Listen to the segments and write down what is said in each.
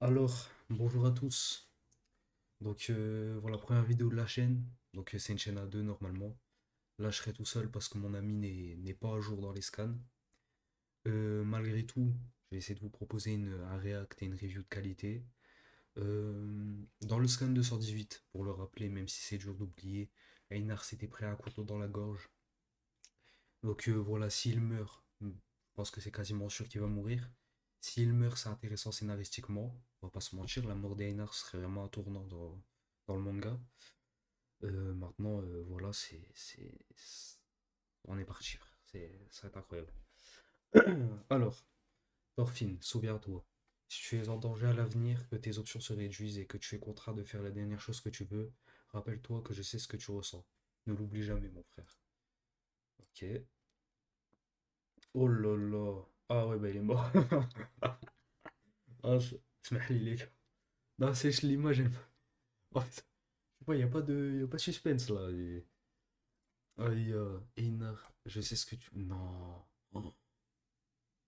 Alors, bonjour à tous. Voilà, première vidéo de la chaîne. C'est une chaîne à deux normalement. Là, je serai tout seul parce que mon ami n'est pas à jour dans les scans. Malgré tout, je vais essayer de vous proposer un react et une review de qualité. Dans le scan 218, pour le rappeler, même si c'est dur d'oublier, Einar s'était pris un couteau dans la gorge. Voilà, s'il meurt, je pense que c'est quasiment sûr qu'il va mourir. S'il meurt, c'est intéressant scénaristiquement. On va pas se mentir, la mort d'Einar serait vraiment un tournant dans le manga. Voilà, on est parti, frère. Ça va être incroyable. Alors, Thorfinn, souviens-toi. Si tu es en danger à l'avenir, que tes options se réduisent et que tu es contraint de faire la dernière chose que tu veux, rappelle-toi que je sais ce que tu ressens. Ne l'oublie jamais, mon frère. Ok. Oh là là. Ah ouais, bah il est mort. Ah, اسمح لي les gars. Non, c'est l'image, elle... En fait, je sais pas, y a pas de suspense là. Einar, je sais ce que tu... Non. Oh,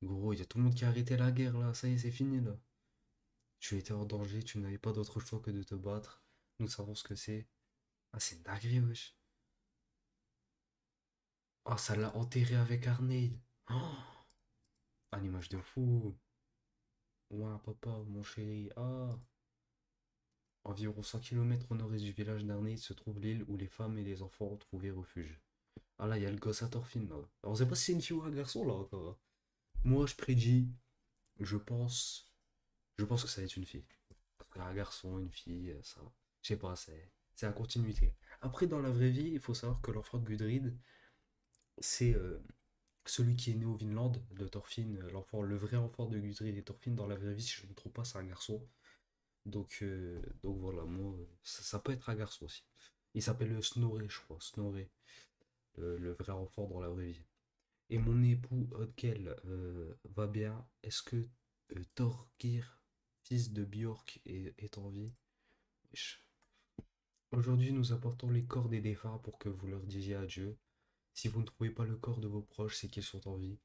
gros, il y a tout le monde qui a arrêté la guerre là, ça y est, c'est fini là. Tu étais en danger, tu n'avais pas d'autre choix que de te battre. Nous savons ce que c'est. Ah, c'est une dinguerie, wesh. Ah, ça l'a enterré avec Arneil. Oh, ah, l'image de fou. Ouah, papa, mon chéri. Ah. Environ 100 kilomètres au nord-est du village d'Arneil se trouve l'île où les femmes et les enfants ont trouvé refuge. Ah là, il y a le gosse à Thorfinn, là. Alors, on sait pas si c'est une fille ou un garçon, là, encore. Moi, je prédis, je pense, je pense que ça va être une fille. Parce qu'un garçon, une fille, ça, je sais pas, c'est la continuité. Après, dans la vraie vie, il faut savoir que l'enfant de Gudrid, c'est celui qui est né au Vinland, de Thorfinn, l'enfant, le vrai enfant de Gudrid et Thorfinn, dans la vraie vie, si je ne me trompe pas, c'est un garçon. Donc voilà, moi, ça peut être un garçon aussi. Il s'appelle Snorre, je crois, Snorre, le vrai enfant dans la vraie vie. Et mon époux Odkel va bien. Est-ce que Thorgir, fils de Björk, est en vie? Wesh. Aujourd'hui, nous apportons les corps des défunts pour que vous leur disiez adieu. Si vous ne trouvez pas le corps de vos proches, c'est qu'ils sont en vie.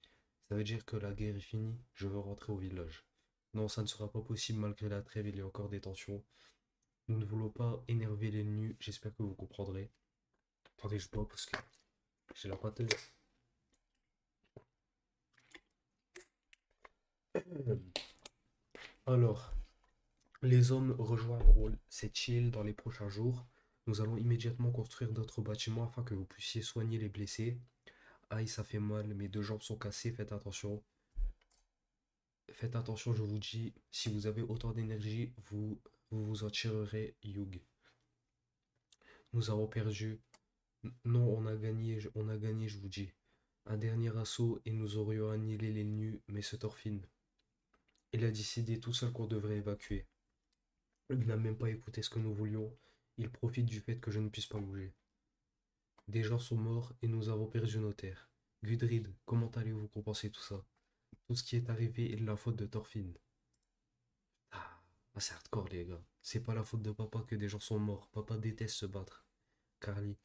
Ça veut dire que la guerre est finie, je veux rentrer au village. Non, ça ne sera pas possible malgré la trêve, il y a encore des tensions. Nous ne voulons pas énerver l'ennemi, j'espère que vous comprendrez. Attendez, je bois parce que j'ai la pâteuse. Alors, les hommes rejoindront cette île dans les prochains jours. Nous allons immédiatement construire d'autres bâtiments afin que vous puissiez soigner les blessés. Aïe, ça fait mal, mes deux jambes sont cassées, faites attention. Faites attention, je vous dis, si vous avez autant d'énergie, vous vous en tirerez, Yug. Nous avons perdu. Non, on a gagné, je vous dis. Un dernier assaut et nous aurions annihilé les nus, mais ce Thorfinn. Il a décidé tout seul qu'on devrait évacuer. Il n'a même pas écouté ce que nous voulions. Il profite du fait que je ne puisse pas bouger. Des gens sont morts et nous avons perdu nos terres. Gudrid, comment allez-vous compenser tout ça? Tout ce qui est arrivé est de la faute de Thorfinn. Ah, c'est hardcore les gars. C'est pas la faute de papa que des gens sont morts. Papa déteste se battre. Carly,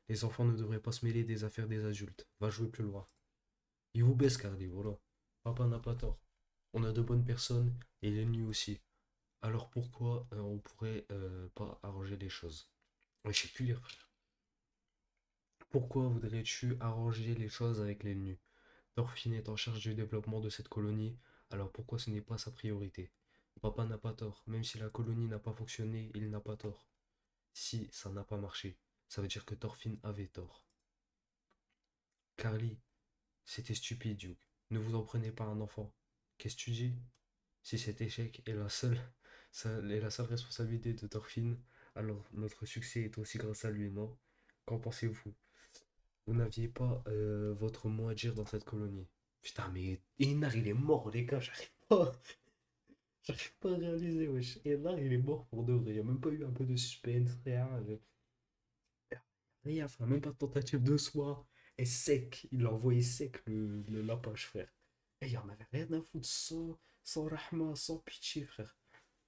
les enfants ne devraient pas se mêler des affaires des adultes. Va jouer plus loin. Il vous baisse Carly, voilà. Papa n'a pas tort. On a de bonnes personnes et l'ennemi aussi. Alors pourquoi on pourrait pas arranger les choses? Ouais, je sais plus lire, frère. Pourquoi voudrais-tu arranger les choses avec l'ennemi? Thorfinn est en charge du développement de cette colonie, alors pourquoi ce n'est pas sa priorité? Papa n'a pas tort, même si la colonie n'a pas fonctionné, il n'a pas tort. Si ça n'a pas marché, ça veut dire que Thorfinn avait tort. Carly, c'était stupide, Duke. Ne vous en prenez pas un enfant. Qu'est-ce que tu dis? Si cet échec est la seule responsabilité de Thorfinn, alors notre succès est aussi grâce à lui, non? Qu'en pensez-vous? Vous n'aviez pas votre mot à dire dans cette colonie. Putain, mais Einar, il est mort, les gars, j'arrive pas à réaliser, wesh. Einar, il est mort pour de vrai. Il n'y a même pas eu un peu de suspense, rien. Rien, enfin, même pas de tentative de soin. Et sec, il l'a envoyé sec, la page, frère. Et il y en avait rien à foutre, sans rahma, sans pitié, frère.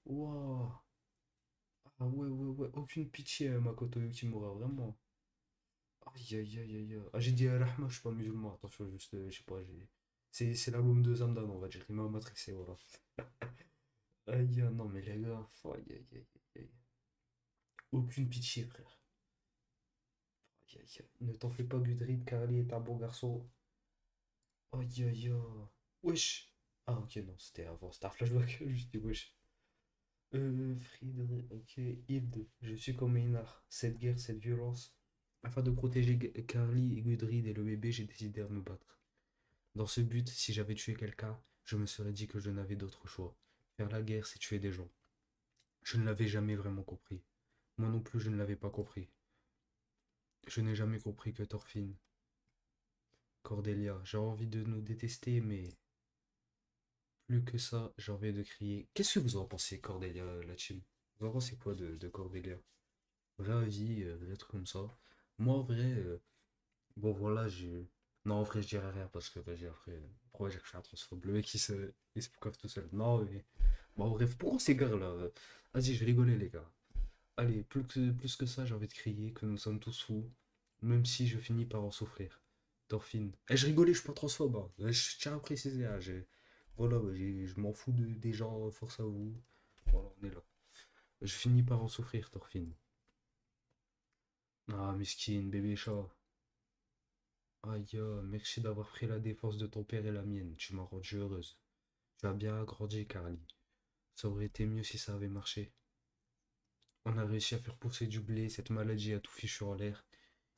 Waouh. Ah ouais, ouais, ouais, aucune pitié, Makoto Yukimura, vraiment. Aïe, aïe, aïe, aïe, aïe. Ah, j'ai dit Rahma, je suis pas musulman, attention, juste, je sais pas, c'est l'album de Zamdan, on va dire, il m'a matrixé, voilà. Aïe, non, mais les gars, aïe, aïe, aïe, aïe. Aucune pitié, frère. Aïe, aïe, aïe. Ne t'en fais pas, Gudrip, Carly est un bon garçon. Aïe, aïe, aïe. Wesh. Ah, ok, non, c'était avant, c'était un flashback. Je dis wesh. Friedrich, ok, Hilde, je suis comme Einar. Cette guerre, cette violence. Afin de protéger Carly et Gudrid et le bébé, j'ai décidé de me battre. Dans ce but, si j'avais tué quelqu'un, je me serais dit que je n'avais d'autre choix. Faire la guerre, c'est tuer des gens. Je ne l'avais jamais vraiment compris. Moi non plus, je ne l'avais pas compris. Je n'ai jamais compris que Thorfinn, Cordelia, j'ai envie de nous détester, mais plus que ça, j'ai envie de crier. Qu'est-ce que vous en pensez, Cordelia, la team? Vous en pensez quoi de Cordelia? Vrai avis, des trucs comme ça. Moi, en vrai, bon voilà, j'ai. Non, en vrai, je dirais rien parce que, vas-y, après, pourquoi dire que je suis un transphobe? Le mec, il se coiffe tout seul. Non, mais. Bon, bref, pourquoi ces gars-là? Vas-y, je vais rigoler, les gars. Allez, plus que ça, j'ai envie de crier que nous sommes tous fous, même si je finis par en souffrir. Thorfinn. Eh, je rigolais, je suis pas transphobe, hein. Je tiens à préciser, hein, voilà, ouais, je m'en fous des gens, force à vous. Voilà, on est là. Je finis par en souffrir, Thorfinn. Ah, miskin, bébé chat. Aïe, merci d'avoir pris la défense de ton père et la mienne. Tu m'as rendu heureuse. Tu as bien agrandi, Carly. Ça aurait été mieux si ça avait marché. On a réussi à faire pousser du blé, cette maladie a tout fichu en l'air.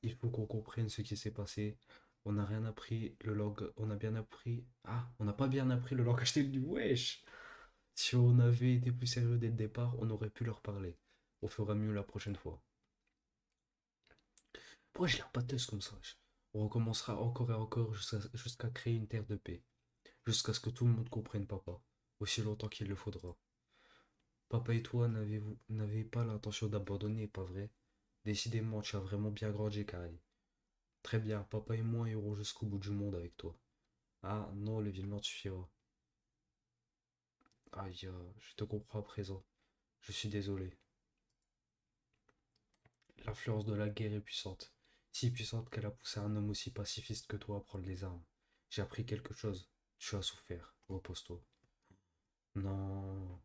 Il faut qu'on comprenne ce qui s'est passé. On n'a rien appris, le log... On a bien appris... Ah, on n'a pas bien appris le langage du wesh. Si on avait été plus sérieux dès le départ, on aurait pu leur parler. On fera mieux la prochaine fois. Pourquoi j'ai l'air pâteuse comme ça, wesh. On recommencera encore et encore jusqu'à créer une terre de paix. Jusqu'à ce que tout le monde comprenne papa. Aussi longtemps qu'il le faudra. Papa et toi n'avez pas l'intention d'abandonner, pas vrai? Décidément, tu as vraiment bien grandi, Carly. Très bien, papa et moi irons jusqu'au bout du monde avec toi. Ah non, le violon suffira. Aïe, je te comprends à présent. Je suis désolé. L'influence de la guerre est puissante. Si puissante qu'elle a poussé un homme aussi pacifiste que toi à prendre les armes. J'ai appris quelque chose. Tu as souffert. Repose-toi. Non.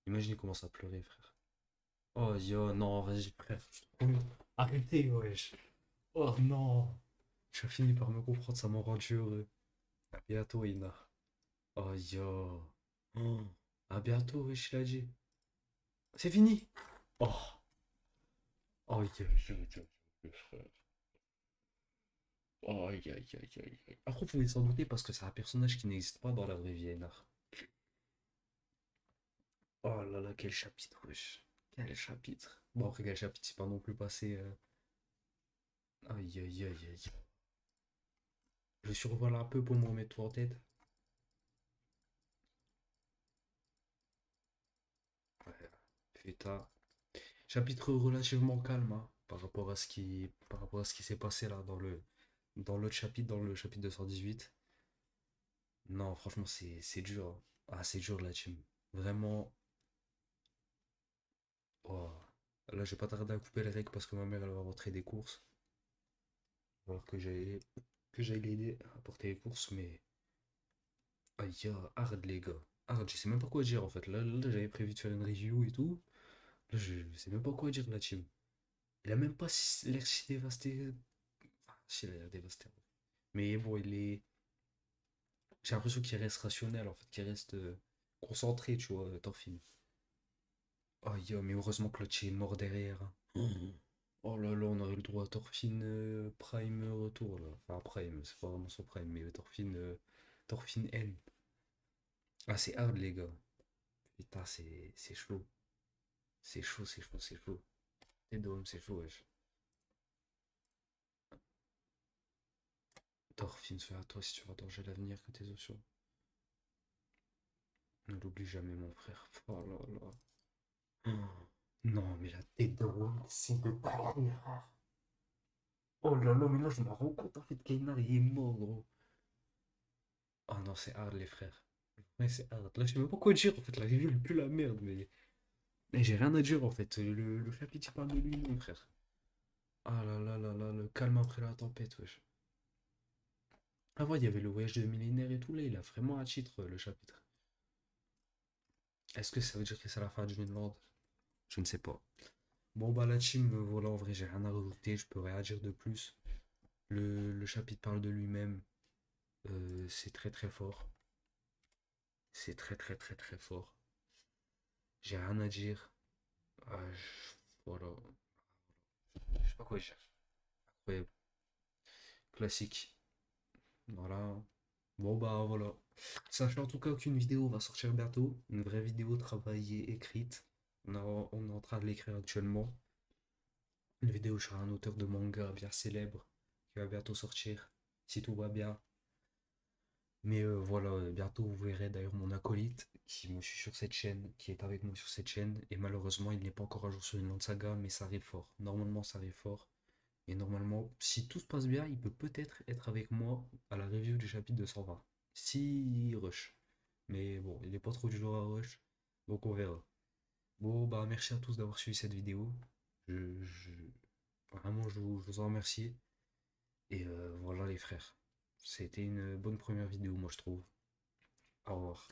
Imagine, il commence à pleurer, frère. Oh, yo, non, vas-y, frère. Arrêtez, wesh. Oh, non. Tu as fini par me comprendre, ça m'a rendu heureux. À bientôt, Ina. Oh, yo. Oh. À bientôt, wesh, il a dit. C'est fini. Oh. Oh, frère. Oh, aïe, aïe, aïe, aïe, aïe. Après, vous pouvez s'en douter parce que c'est un personnage qui n'existe pas dans la vraie vie, Einar. Oh là là, quel chapitre, wesh. Quel chapitre. Bon, après, quel chapitre, c'est pas non plus passé. Aïe, aïe, aïe, aïe. Je survole un peu pour me remettre tout en tête. Ouais, putain. Chapitre relativement calme, hein, par rapport à ce qui s'est passé là dans l'autre chapitre, dans le chapitre 218. Non, franchement, c'est dur, hein. Ah, c'est dur la team. Vraiment. Oh. Là, je vais pas tarder à couper les règles parce que ma mère, elle va rentrer des courses. Alors que j'aille l'aider à porter les courses, mais. Aïe, hard les gars. Hard, je sais même pas quoi dire en fait. Là, j'avais prévu de faire une review et tout. Là, je sais même pas quoi dire la team. Il a même pas l'air si dévasté. Enfin, si, il a l'air dévasté. Mais bon, il est. J'ai l'impression qu'il reste rationnel en fait, qu'il reste concentré, tu vois, Thorfinn. Oh, mais heureusement que l'autre est mort derrière, hein. Oh là là, on aurait le droit à Thorfinn Prime retour là. Enfin, Prime, c'est pas vraiment son Prime, mais Thorfinn N. Ah, c'est hard, les gars. Putain, c'est chaud. C'est chaud, c'est chaud, c'est chaud. T'es dôme, c'est chaud, wesh. Thorfinn, fais à toi si tu veux danger l'avenir que tes options. Ne l'oublie jamais, mon frère. Oh là là. Oh. Non, mais la tête de Rome, c'est de derrière. Oh là là, mais là, je me rends compte en fait qu'Einar il est mort, gros. Oh non, c'est hard, les frères. Ouais, c'est hard. Là, je sais même pas quoi dire en fait. La review, elle pue la merde, mais j'ai rien à dire en fait. Le chapitre, il parle de lui, mon frère. Ah là là là là, le calme après la tempête, wesh. Avant, il y avait le voyage de millénaire et tout, là, il a vraiment un titre, le chapitre. Est-ce que ça veut dire que c'est la fin du Vinland? Je ne sais pas. Bon bah la team, voilà, en vrai j'ai rien à rajouter, je peux rien dire de plus. Le chapitre parle de lui-même, c'est très très fort. C'est très très très très fort. J'ai rien à dire. Voilà. Je sais pas quoi dire. Incroyable. Classique. Voilà. Bon bah voilà. Sachez en tout cas qu'une vidéo va sortir bientôt. Une vraie vidéo travaillée, écrite. On est en train de l'écrire actuellement. Une vidéo sur un auteur de manga bien célèbre qui va bientôt sortir. Si tout va bien. Mais voilà, bientôt vous verrez d'ailleurs mon acolyte qui me suit sur cette chaîne, qui est avec moi sur cette chaîne. Et malheureusement, il n'est pas encore à jour sur une saga, mais ça arrive fort. Normalement, ça arrive fort. Et normalement, si tout se passe bien, il peut peut-être être avec moi à la review du chapitre 220. Si rush. Mais bon, il n'est pas trop du genre à rush. Donc on verra. Bon, bah merci à tous d'avoir suivi cette vidéo. Vraiment, je vous en remercie. Et voilà les frères. C'était une bonne première vidéo, moi je trouve. Au revoir.